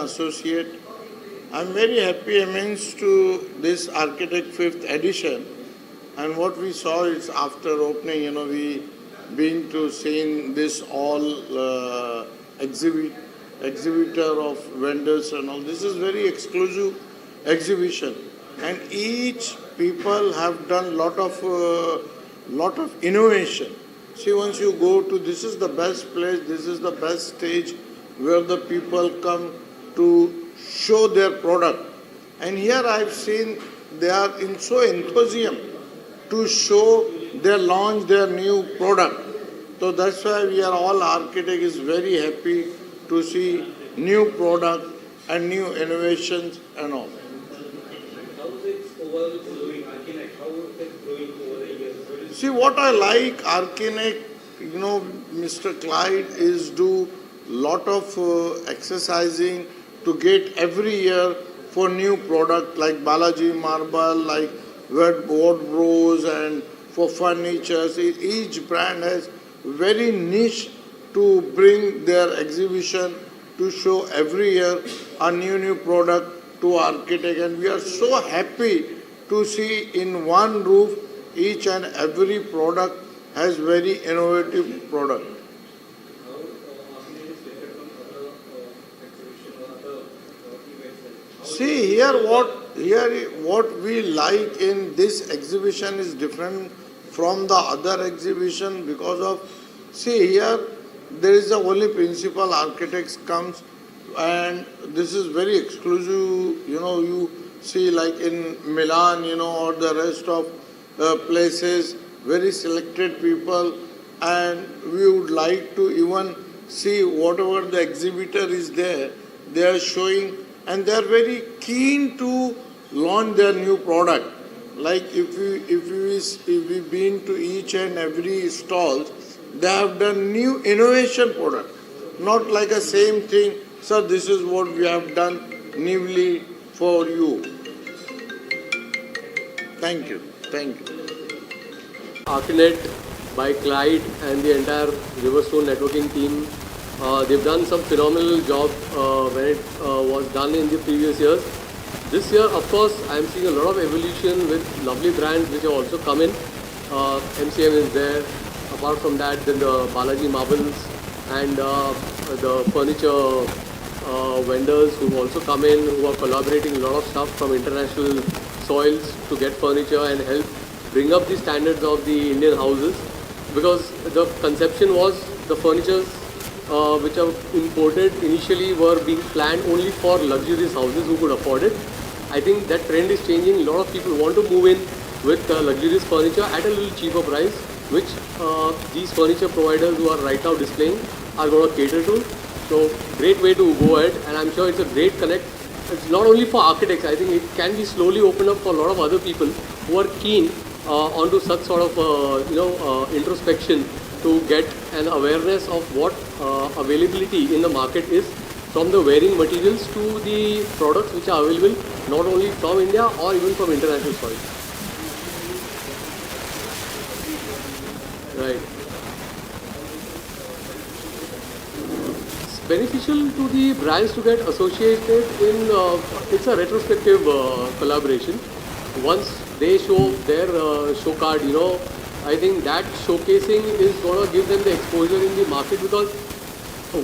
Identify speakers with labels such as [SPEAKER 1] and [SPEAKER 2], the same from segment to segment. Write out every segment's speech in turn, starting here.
[SPEAKER 1] associate. I'm very happy amidst to this Architect 5th edition. And what we saw is after opening, we been to seeing this all exhibitor of vendors and all. This is very exclusive exhibition, and each people have done lot of innovation. See, once you go to, this is the best place, this is the best stage where the people come to show their product. And here I've seen they are in so enthusiasm to show their launch their new product. So that's why we are all architects is very happy to see new product and new innovations and all.
[SPEAKER 2] How is it overall growing, Archinect? How is it growing over the years?
[SPEAKER 1] See, what I like Archinect, Mr. Clyde, is do lot of exercising to get every year for new product like Balaji Marble, like wardrobes and for furniture. Each brand has very niche to bring their exhibition to show every year a new product to architect, and we are so happy to see in one roof each and every product has very innovative product.
[SPEAKER 2] How Archinect is different from other exhibition or other events?
[SPEAKER 1] See, here what we like in this exhibition is different from the other exhibition because of, see, here there is a only principal architects comes, and this is very exclusive. You see like in Milan, or the rest of places, very selected people, and we would like to even see whatever the exhibitor is there, they are showing, and they are very keen to launch their new product. Like if we been to each and every stall, they have done new innovation product, not like a same thing. So this is what we have done newly for you. Thank you.
[SPEAKER 3] Archinect by Clyde and the entire Riverstone networking team, they've done some phenomenal job when it was done in the previous years. This year, of course, I'm seeing a lot of evolution with lovely brands which have also come in. MCM is there. Apart from that, then the Balaji Marbles and the furniture vendors who also come in, who are collaborating a lot of stuff from international soils to get furniture and help bring up the standards of the Indian houses. Because the conception was the furnitures which are imported initially were being planned only for luxurious houses who could afford it. I think that trend is changing. A lot of people want to move in with luxurious furniture at a little cheaper price, which these furniture providers who are right now displaying are going to cater to. So great way to go ahead, and I'm sure it's a great connect. It's not only for architects, I think it can be slowly opened up for a lot of other people who are keen onto such sort of introspection to get an awareness of what availability in the market is, from the wearing materials to the products which are available not only from India or even from international soil. Right. It's beneficial to the brands to get associated in, it's a retrospective collaboration. Once they show their show card, I think that showcasing is going to give them the exposure in the market, because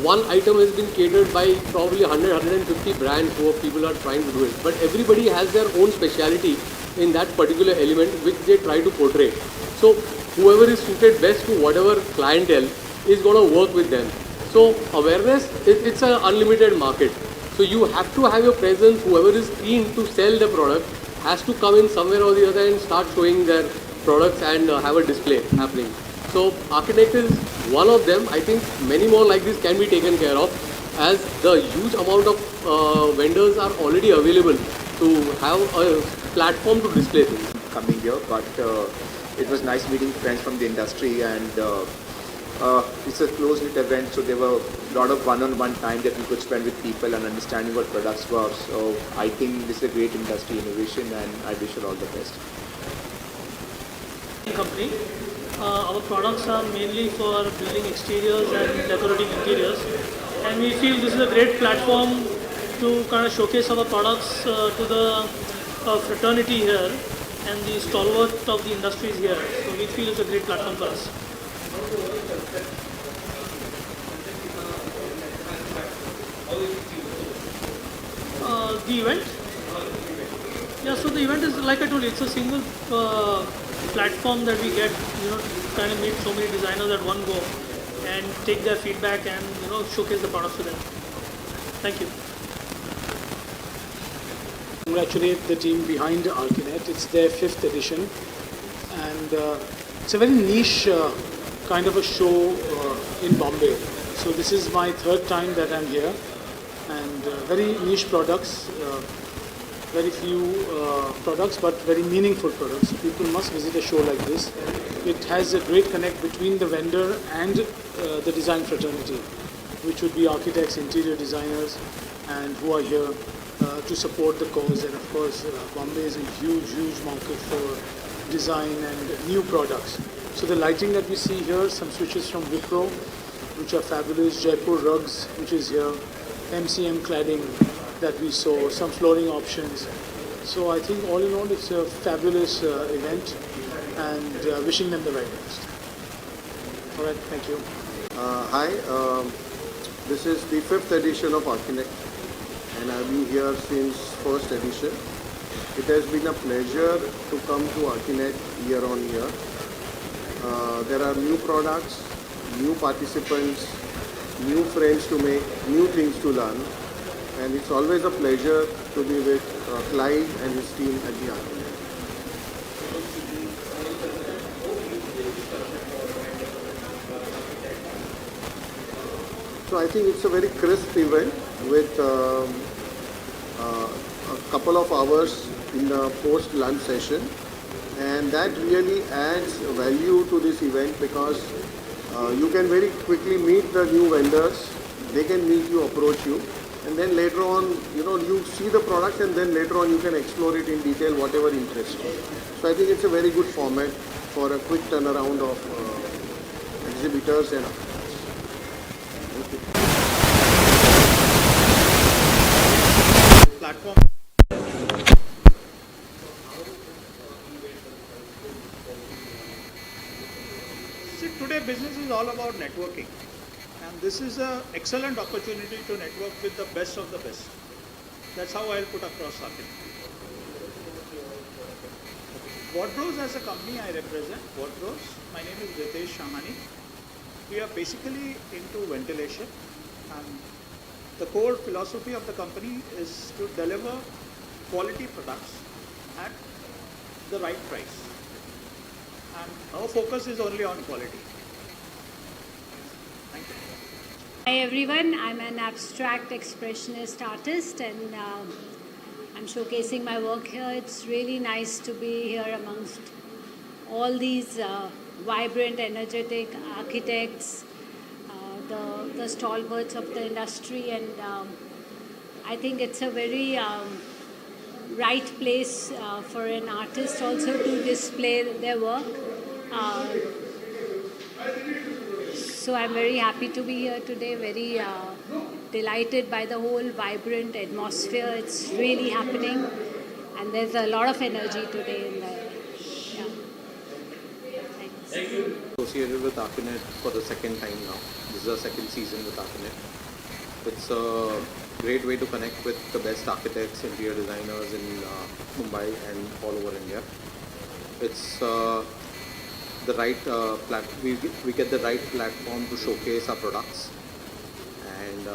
[SPEAKER 3] one item has been catered by probably 100-150 brands who people are trying to do it. But everybody has their own speciality in that particular element which they try to portray. So whoever is suited best to whatever clientele is going to work with them. So awareness, it's an unlimited market. So you have to have your presence. Whoever is keen to sell the product has to come in somewhere or the other and start showing their products and have a display happening. So Archinect is one of them. I think many more like this can be taken care of, as the huge amount of vendors are already available to have a platform to display things.
[SPEAKER 4] Coming here, but it was nice meeting friends from the industry, and it's a close-knit event, so there were a lot of one-on-one time that we could spend with people and understanding what products were. So I think this is a great industry innovation, and I wish you all the best.
[SPEAKER 5] Company. Our products are mainly for building exteriors and decorating interiors, and we feel this is a great platform to kind of showcase our products to the fraternity here and the stalwart of the industry is here. So we feel it's a great platform for us. The event? Yeah, so the event is, like I told you, it's a single platform that we get, kind of meet so many designers at one go and take their feedback and, showcase the products to them. Thank you.
[SPEAKER 6] Congratulate the team behind Archinet. It's their 5th edition, and it's a very niche kind of a show in Bombay. So this is my 3rd time that I'm here, and very niche products, very few products, but very meaningful products. So people must visit a show like this. It has a great connect between the vendor and the design fraternity, which would be architects, interior designers, and who are here to support the cause. And of course, Bombay is a huge, huge market for design and new products. So the lighting that we see here, some switches from Wipro, which are fabulous, Jaipur rugs, which is here, MCM cladding that we saw, some flooring options. So I think all in all, it's a fabulous event, and wishing them the very best. All right, thank you.
[SPEAKER 7] Hi, this is the 5th edition of Archinet, and I've been here since 1st edition. It has been a pleasure to come to Archinet year on year. There are new products, new participants, new friends to make, new things to learn, and it's always a pleasure to be with Clyde and his team at the Archinet. So I think it's a very crisp event with a couple of hours in the post-lunch session, and that really adds value to this event because you can very quickly meet the new vendors, they can meet you, approach you, and then later on, you see the products and then later on you can explore it in detail, whatever interests you. So I think it's a very good format for a quick turnaround of exhibitors and
[SPEAKER 8] platform. See, today business is all about networking, and this is an excellent opportunity to network with the best of the best. That's how I'll put across something. Wardrose as a company I represent, Wardrose. My name is Ritesh Shamani. We are basically into ventilation, and the core philosophy of the company is to deliver quality products at the right price. And our focus is only on quality. Thank you.
[SPEAKER 9] Hi everyone, I'm an abstract expressionist artist, and I'm showcasing my work here. It's really nice to be here amongst all these vibrant, energetic architects, the stalwarts of the industry, and I think it's a very right place for an artist also to display their work. So I'm very happy to be here today, very delighted by the whole vibrant atmosphere. It's really happening, and there's a lot of energy today in there. Yeah. Thanks.
[SPEAKER 10] Associated with Archinet for the 2nd time now. This is our 2nd season with Archinet. It's a great way to connect with the best architects, interior designers in Mumbai and all over India. It's the right we get the right platform to showcase our products, and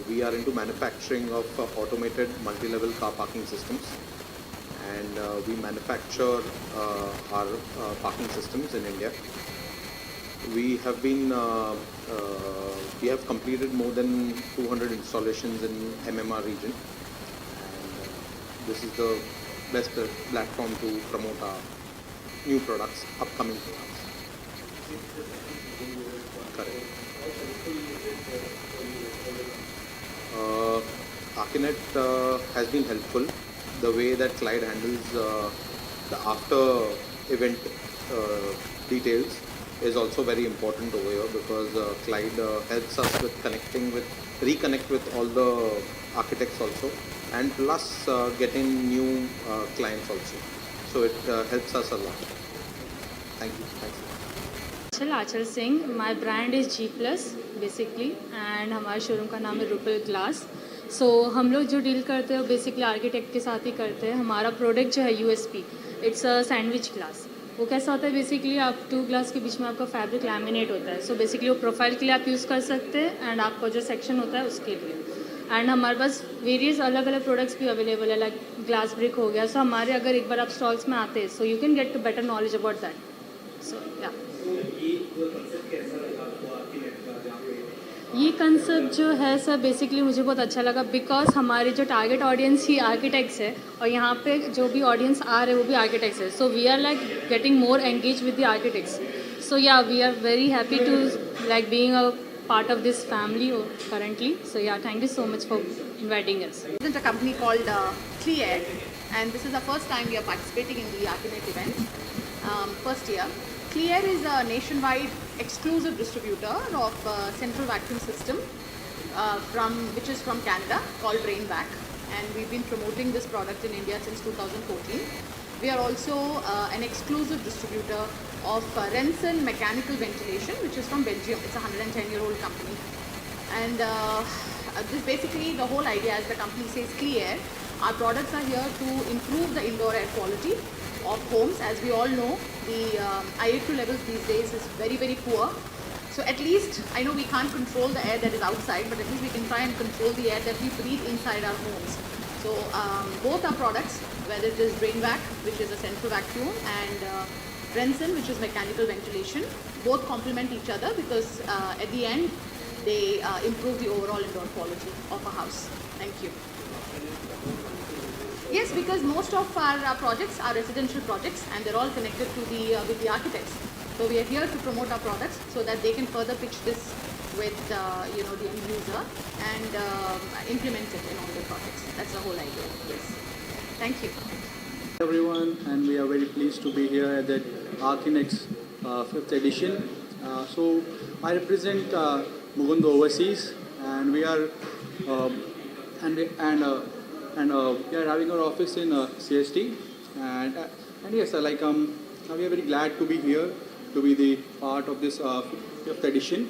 [SPEAKER 10] we are into manufacturing of automated multi-level car parking systems, and we manufacture our parking systems in India. We have been we have completed more than 200 installations in MMR region, and this is the best platform to promote our new products, upcoming products. Correct. Archinet has been helpful. The way that Clyde handles the after event details is also very important over here, because Clyde helps us with reconnect with all the architects also, and plus getting new clients also. So it helps us a lot. Thank you. Thanks.
[SPEAKER 11] Aachal Singh, my brand is G Plus basically, and हमारे showroom का नाम है Rupal glass. सो हम लोग जो deal करते हैं वो बेसिकली आर्किटेक्ट के साथ ही करते हैं. हमारा प्रोडक्ट जो है USP, it's a sandwich glass. वो कैसा होता है, बेसिकली आप 2 ग्लास के बीच में आपका फैब्रिक लैमिनेट होता है. सो बेसिकली वो प्रोफाइल के लिए आप यूज़ कर सकते हैं, एंड आपका जो सेक्शन होता है उसके लिए. एंड हमारे पास वेरियस अलग अलग प्रोडक्ट्स भी अवेलेबल है, लाइक ग्लास ब्रिक हो गया. सो हमारे अगर एक बार आप स्टॉल्स में आते हैं, so you can get better knowledge about that. So yeah ये कंसेप्ट जो है सर बेसिकली मुझे बहुत अच्छा लगा, बिकॉज हमारे जो टारगेट ऑडियंस ही आर्किटेक्ट्स है, और यहाँ पे जो भी ऑडियंस आ रहे हैं वो भी आर्किटेक्ट्स है. So we are like getting more engage with the architects. So yeah we are very happy to like being a part of this family currently. So yeah, thank you so much for inviting us.
[SPEAKER 12] I represent a company called Clear, and this is the first time we are participating in the Archinet event. First year. Clear is a nationwide exclusive distributor of central vacuum system which is from Canada, called Rainvac, and we've been promoting this product in India since 2014. We are also an exclusive distributor of Rensen Mechanical Ventilation, which is from Belgium. It's a 110-year-old company. And this basically, the whole idea, as the company says, Clear. Our products are here to improve the indoor air quality of homes. As we all know, the IAQ levels these days is very, very poor. So at least, I know we can't control the air that is outside, but at least we can try and control the air that we breathe inside our homes. So both our products, whether it is Rainvac, which is a central vacuum, and Rensen, which is mechanical ventilation, both complement each other because at the end they improve the overall indoor quality of a house. Thank you. Yes, because most of our projects are residential projects, and they're all connected to the with the architects. So we are here to promote our products so that they can further pitch this with the end user and implement it in all the projects. That's the whole idea. Yes. Thank you.
[SPEAKER 13] Everyone, and we are very pleased to be here at the Archinet's 5th edition. So I represent Mugundo Overseas, and we are we are having our office in CST, and yes, we are very glad to be here to be the part of this 5th edition,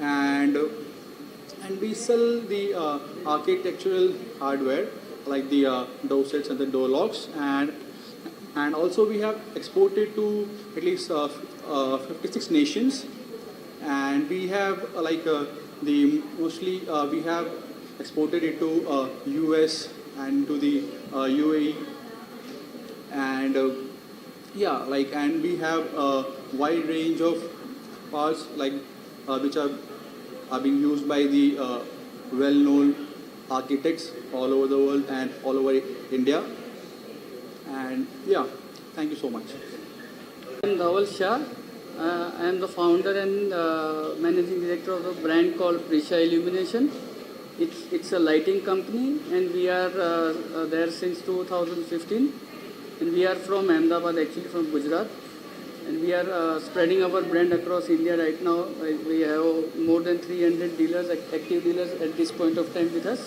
[SPEAKER 13] and we sell the architectural hardware like the door sets and the door locks, and also we have exported to at least 56 nations, and we have mostly we have exported it to US and to the UAE, and and we have a wide range of parts which are being used by the well-known architects all over the world and all over India. And yeah, thank you so much.
[SPEAKER 14] I'm Dhawal Shah. I am the founder and managing director of a brand called Prisha Illumination. It's a lighting company, and we are there since 2015. And we are from Ahmedabad, actually from Gujarat. And we are spreading our brand across India right now. We have more than 300 dealers, active dealers at this point of time with us.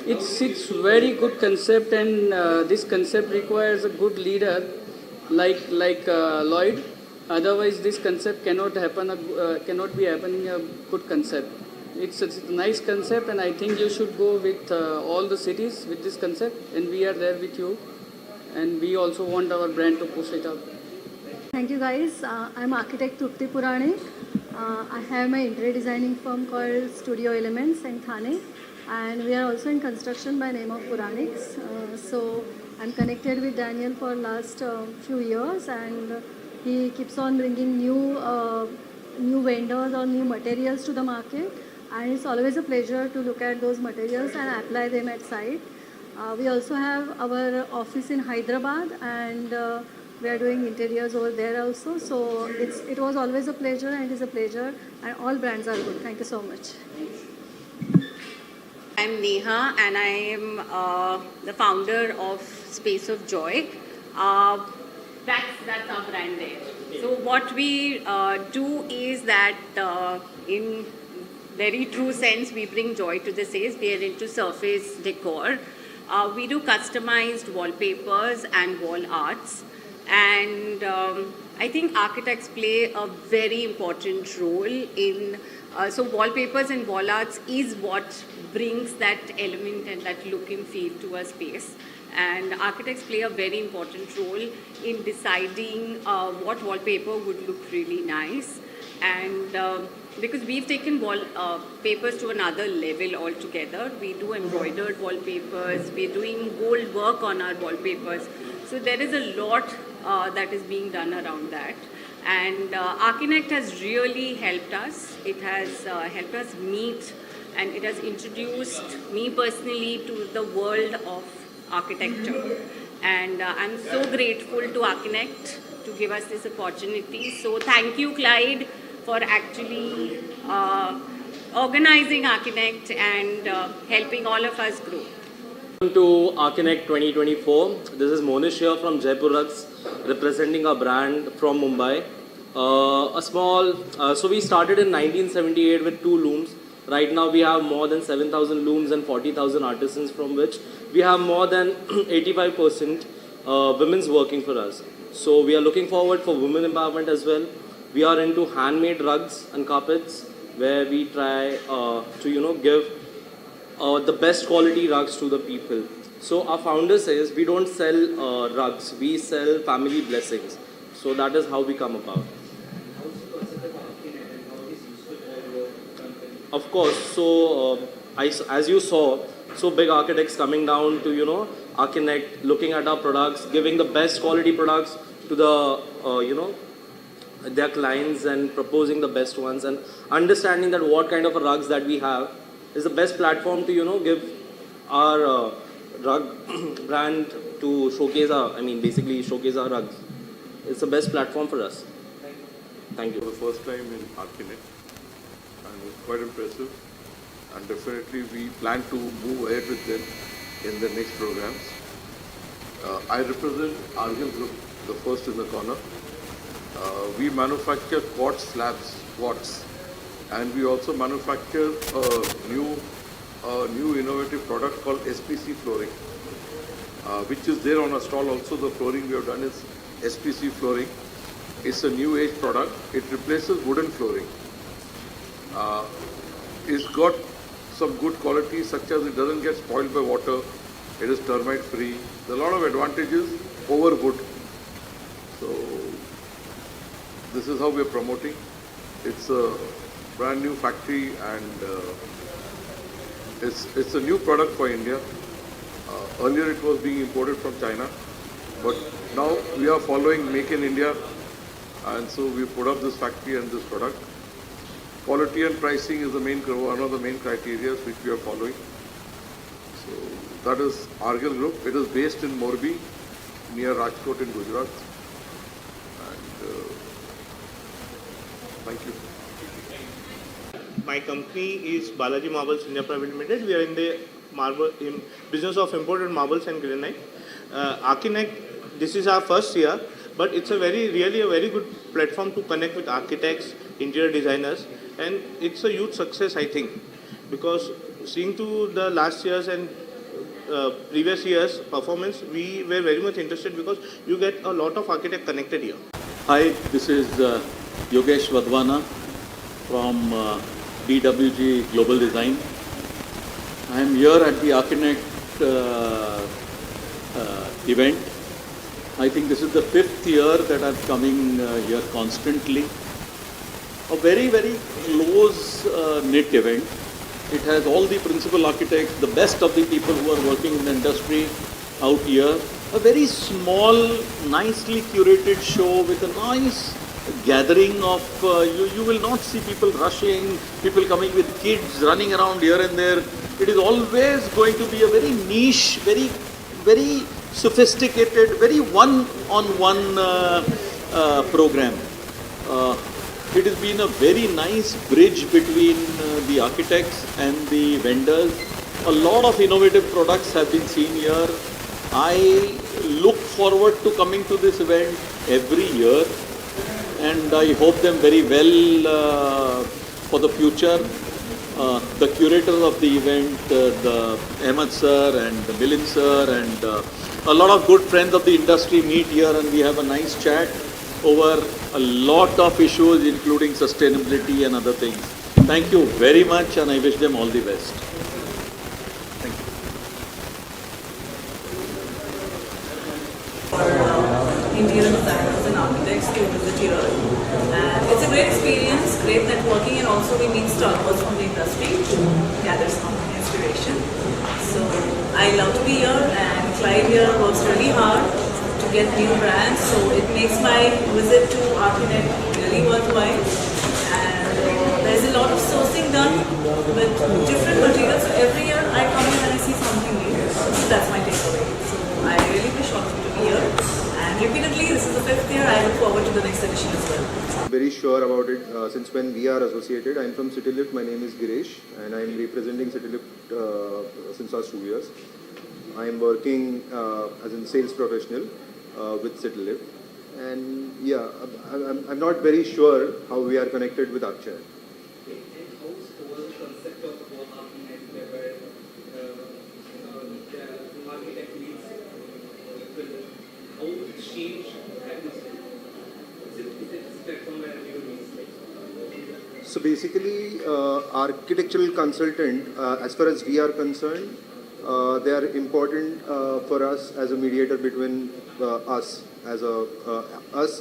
[SPEAKER 14] It's very good concept, and this concept requires a good leader like Lloyd. Otherwise, this concept cannot be happening a good concept. It's a nice concept, and I think you should go with all the cities with this concept, and we are there with you, and we also want our brand to push it up.
[SPEAKER 15] Thank you guys. I'm architect Trupti Purane. I have my interior designing firm called Studio Elements in Thane, and we are also in construction by name of Puranics. So I'm connected with Daniel for last few years, and he keeps on bringing new vendors or new materials to the market, and it's always a pleasure to look at those materials and apply them at site. We also have our office in Hyderabad, and we are doing interiors over there also. So it was always a pleasure, and it is a pleasure, and all brands are good. Thank you so much.
[SPEAKER 16] I'm Neha, and I am the founder of Space of Joy. That's our brand there. So what we do is that in very true sense, we bring joy to the space. We are into surface decor. We do customized wallpapers and wall arts. And I think architects play a very important role in, so wallpapers and wall arts is what brings that element and that look and feel to a space. And architects play a very important role in deciding what wallpaper would look really nice. And because we've taken wallpapers to another level altogether. We do embroidered wallpapers, we're doing gold work on our wallpapers. So there is a lot that is being done around that. And Archinect has really helped us. It has helped us meet, and it has introduced me personally to the world of architecture. And I'm so grateful to Archinect to give us this opportunity. So thank you, Clyde, for actually organizing Archinect and helping all of us grow.
[SPEAKER 3] Welcome to Archinect 2024. This is Monish here from Jaipur Rugs, representing our brand from Mumbai. So we started in 1978 with 2 looms. Right now we have more than 7,000 looms and 40,000 artisans, from which we have more than 85% women's working for us. So we are looking forward for women empowerment as well. We are into handmade rugs and carpets, where we try to give the best quality rugs to the people. So our founder says we don't sell rugs, we sell family blessings. So that is how we come about. Of course, so as you saw, so big architects coming down to Archinect, looking at our products, giving the best quality products to the their clients and proposing the best ones, and understanding that what kind of rugs that we have is the best platform to give our rug brand to showcase basically showcase our rugs. It's the best platform for us. Thank you.
[SPEAKER 17] For the first time in Archinect, and it's quite impressive, and definitely we plan to move ahead with them in the next programs. I represent Argil Group, the first in the corner. We manufacture quartz slabs, and we also manufacture a new innovative product called SPC flooring, which is there on our stall also. The flooring we have done is SPC flooring. It's a new age product. It replaces wooden flooring. It's got some good qualities, such as it doesn't get spoiled by water. It is termite free. There are a lot of advantages over wood. So this is how we are promoting. It's a brand new factory, and it's a new product for India. Earlier it was being imported from China, but now we are following Make in India, and so we put up this factory and this product. Quality and pricing is one of the main criteria which we are following. So that is Argil Group. It is based in Morbi, near Rajkot in Gujarat. Thank you.
[SPEAKER 18] My company is Balaji Marbles India Private Limited. We are in the business of imported marbles and granite. Archinect, this is our first year, but it's really a very good platform to connect with architects, interior designers, and it's a huge success, I think, because seeing to the last year's and previous year's performance, we were very much interested because you get a lot of architects connected here.
[SPEAKER 19] Hi, this is Yogesh Vadwana from DWG Global Design. I am here at the Archinect event. I think this is the 5th year that I'm coming here constantly. A very, very close knit event. It has all the principal architects, the best of the people who are working in the industry out here. A very small, nicely curated show with a nice gathering of, you will not see people rushing, people coming with kids running around here and there. It is always going to be a very niche, very, very sophisticated, very one-on-one program. It has been a very nice bridge between the architects and the vendors. A lot of innovative products have been seen here. I look forward to coming to this event every year. and I hope them very well for the future. The curator of the event, the Ahmed sir and the Milind sir and a lot of good friends of the industry meet here, and we have a nice chat over a lot of issues including sustainability and other things. Thank you very much, and I wish them all the best. Thank you.
[SPEAKER 20] Interior designers and architects to visit here, and it's a great experience, great networking, and also we meet stalwarts from the industry to gather some inspiration. So I love to be here, and Clyde here works really hard to get new brands, so it makes my visit to Archinet really worthwhile. And there's a lot of sourcing done with different materials, so every year I come in and I see something new. So that's my takeaway. So I really wish all of you to be here. And repeatedly, this is the 5th year. I look forward to the next edition as well.
[SPEAKER 7] I'm very sure about it since when we are associated. I'm from CityLift. My name is Girish, and I'm representing CityLift since last 2 years. I'm working as a sales professional with CityLift. And yeah, I'm not very sure how we are connected with Akshay. So basically, architectural consultant, as far as we are concerned, they are important for us as a mediator between us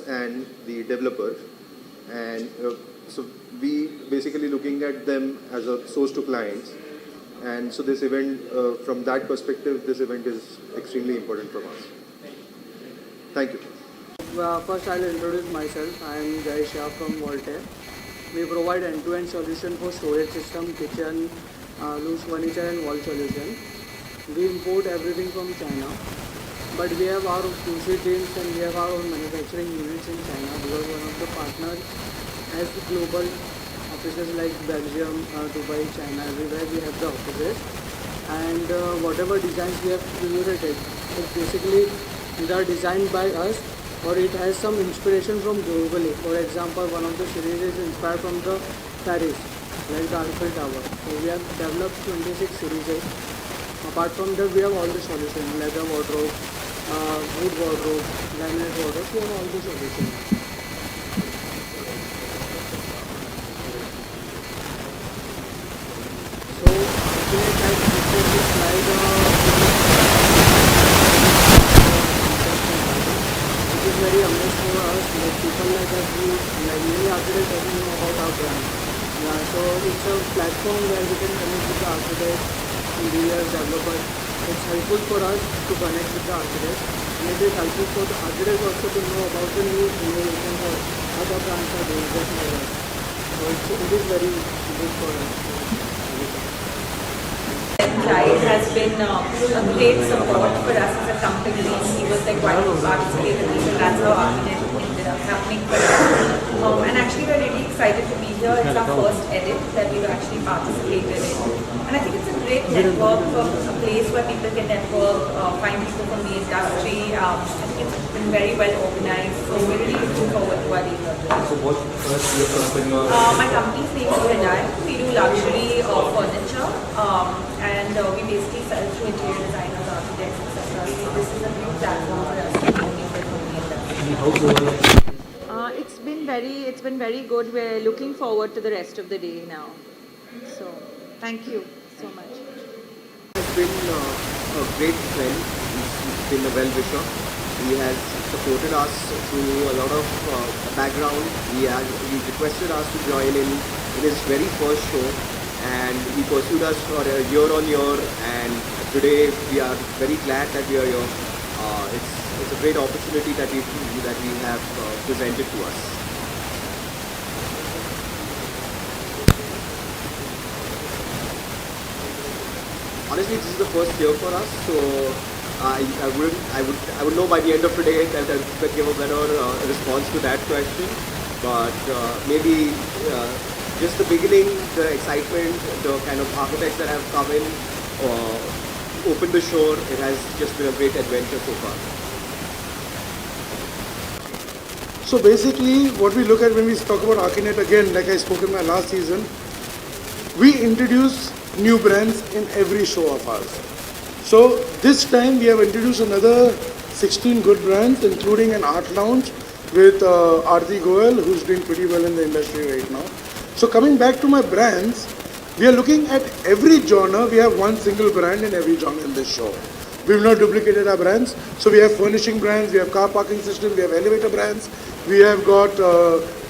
[SPEAKER 7] and the developer, and so we basically looking at them as a source to clients, and so this event, from that perspective, this event is extremely important from us. Thank you.
[SPEAKER 14] First, I'll introduce myself. I am Jai Shah from Voltaire. We provide end-to-end solution for storage system, kitchen, loose furniture and wall solution. We import everything from China, but we have our QC teams and we have our own manufacturing units in China, because one of the partners has global offices like Belgium, Dubai, China, everywhere we have the offices. And whatever designs we have curated, it's basically either designed by us or it has some inspiration from globally. For example, one of the series is inspired from the Paris, like the Eiffel Tower. So we have developed 26 series. Apart from that, we have all the solutions, leather wardrobe, wood wardrobe, laminate wardrobe, we have all the solutions. So, Archinet has created this slide, which is very amazing for us, like people like us, like many architects doesn't know about our brand. Yeah, so it's a platform where we can connect with the architects, engineers, developers. It's helpful for us to connect with the architects, and it is helpful for the architects also to know about the new innovations or other brands are doing just like us. So it is very good for us.
[SPEAKER 20] Clyde has been a great support for us as a company. He was like quite participated in it. That's how Archinet ended up happening for us. And actually we're really excited to be here. It's our first edit that we've actually participated in. And I think it's a great network, a place where people can network, find people from the industry. I think it's been very well organized. So we're really looking forward to our day.
[SPEAKER 2] So what is your company?
[SPEAKER 20] My company's name is Renai. We do luxury furniture, and we basically sell to interior designers, architects, etc. So this is a new platform for us to communicate with the industry. It's been very good. We're looking forward to the rest of the day now. So thank you so much.
[SPEAKER 4] He's been a great friend. He's been a well-wisher. He has supported us through a lot of background. He requested us to join in his very first show, and he pursued us for a year on year, and today we are very glad that we are here. It's a great opportunity that we have presented to us. Honestly, this is the first year for us, so I would know by the end of today that I could give a better response to that question. But maybe just the beginning, the excitement, the kind of architects that have come in, opened the shore. It has just been a great adventure so far.
[SPEAKER 21] So basically, what we look at when we talk about Arkinet, again, like I spoke in my last season, we introduce new brands in every show of ours. So this time we have introduced another 16 good brands, including an art lounge with Aarti Goel, who's doing pretty well in the industry right now. So coming back to my brands, we are looking at every genre. We have one single brand in every genre in this show. We've not duplicated our brands. So we have furnishing brands, we have car parking system, we have elevator brands, we have got,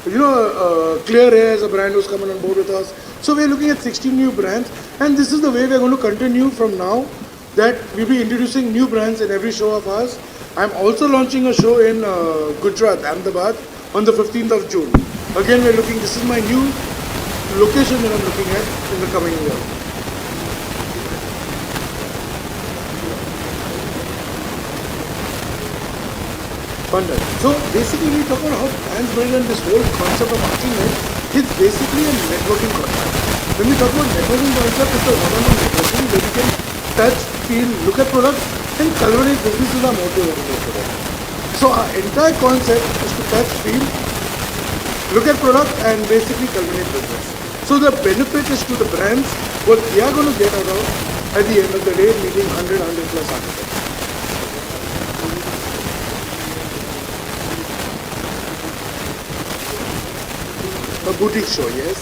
[SPEAKER 21] Clear Air as a brand who's coming on board with us. So we're looking at 16 new brands, and this is the way we're going to continue from now, that we'll be introducing new brands in every show of ours. I'm also launching a show in Gujarat, Ahmedabad, on the 15th of June. Again, we're looking, this is my new location that I'm looking at in the coming year. So basically, we talk about how brands build, and this whole concept of Arkinet is basically a networking concept. When we talk about networking concept, it's a one-on-one networking where we can touch, feel, look at products, and cultivate business is our motto over there. So our entire concept is to touch, feel, look at product, and basically cultivate business. So the benefit is to the brands, what they are going to get out of at the end of the day, meeting 100 plus architects. A boutique show, yes.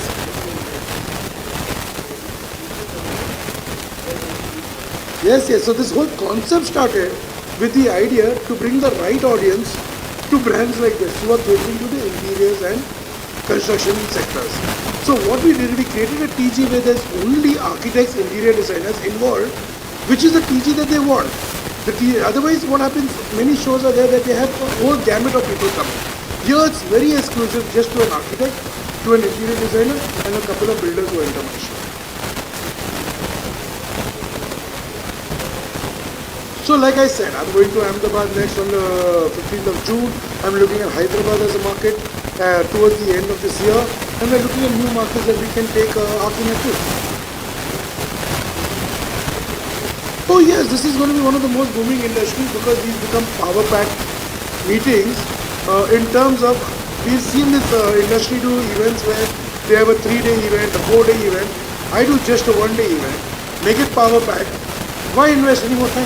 [SPEAKER 21] Yes. So this whole concept started with the idea to bring the right audience to brands like this who are catering to the interiors and construction sectors. So what we did, we created a TG where there's only architects, interior designers involved, which is the TG that they want. Otherwise, what happens, many shows are there that they have a whole gamut of people coming. Here it's very exclusive just to an architect, to an interior designer, and a couple of builders who enter my show. So like I said, I'm going to Ahmedabad next on the 15th of June. I'm looking at Hyderabad as a market towards the end of this year. And we're looking at new markets that we can take Arkinet to. Oh yes, this is going to be one of the most booming industries because these become power pack meetings in terms of, we've seen this industry do events where they have a 3-day event, a 4-day event. I do just a 1-day event, make it power pack. Why invest any more time?